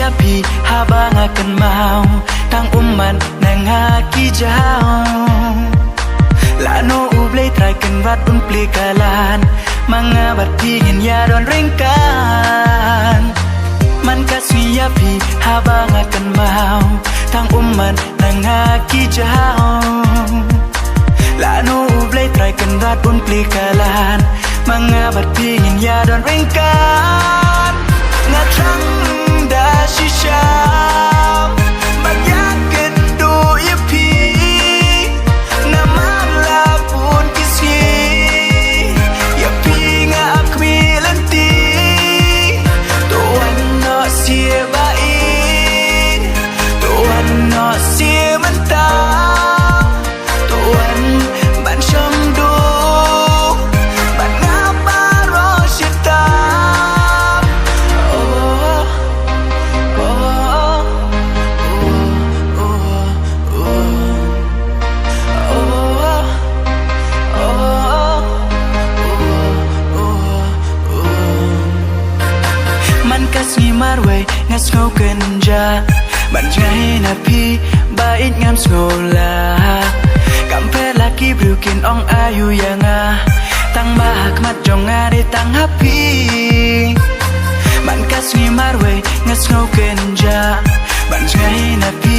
siapi habang akan mau tang uman nang haki jauh lano ublay try kan rat pun pelikalan mangabat pingin ya don ringkan man kasiapi habang akan mau tang uman nang haki jauh lano ublay try kan rat pun pelikalan mangabat pingin ya don ringkan ngatrang da shisha bagyakan do yapi naman lapun kisi yapi nga akmilanti tuan no siya bain tuan no siya mentang tuan ban siyang do ban nga paro siya tam man kasngi marway ngas ngau kenja ban ngai na pi bait ngam skola kamper laki brukin ong ayu yanga tang bahak mat jonga de tang happy man kasngi marway ngas ngau kenja ban ngai na pi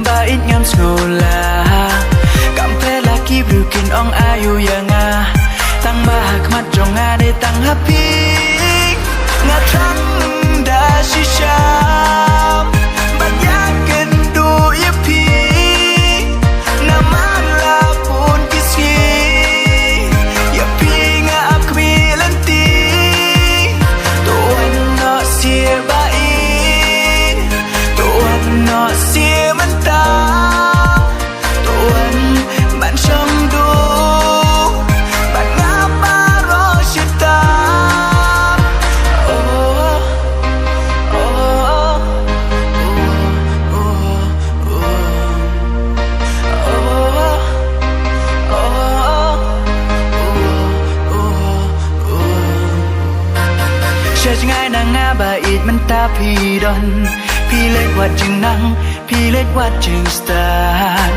bait ngam skola kamper laki brukin ong ayu yanga tang bahak mat jonga de tang happy ngatrang da shisha bagyakan do yapi naman lapun kisi yapi nga akmilanti tuan no siya bain tuan no siya mentang tuan ban siyang do ban nga paro siya tam Siya ngay na nga bait man tapi don pilit wat jeng nang pilit wat jeng stan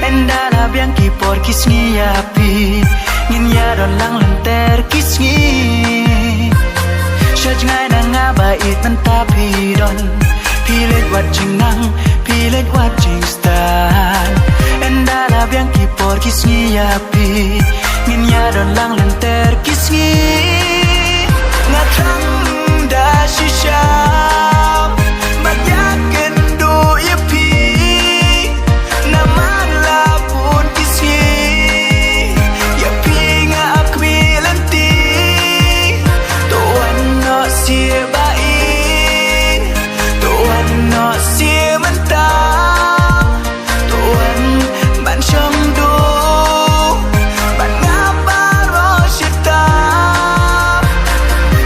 endala biang kipor kisngi api ngin ya don lang lenter kisngi Siya ngay na nga bait man tapi don pilit wat jeng nang pilit wat jeng stan endala biang kipor kisngi api ngin ya don lang lenter kisngi ngatrang da shisha bagyakan do yapi naman lapun kisi yapi nga akmilanti tuan no siya bain tuan no siya mentang tuan ban siyang do ban nga paro siya tam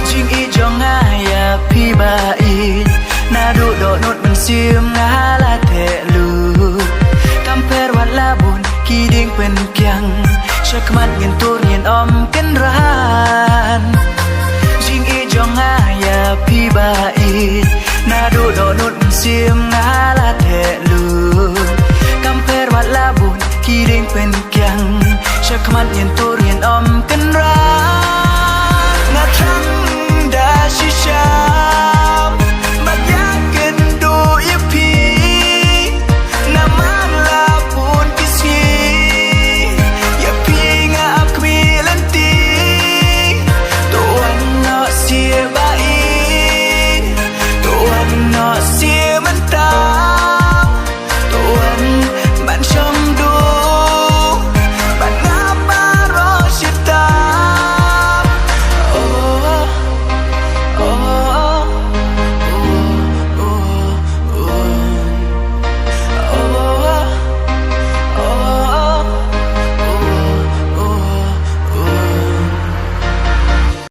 jing ijong aya pi bait nadu do not man sim ngala te lu kamper wat labun kiding pen kyang syakmat ngin tur ngin om ken ran jing ijong aya pi bait nadu do not man sim ngala te lu kamper wat labun kiding pen kyang syakmat ngin tur ngin om ken ran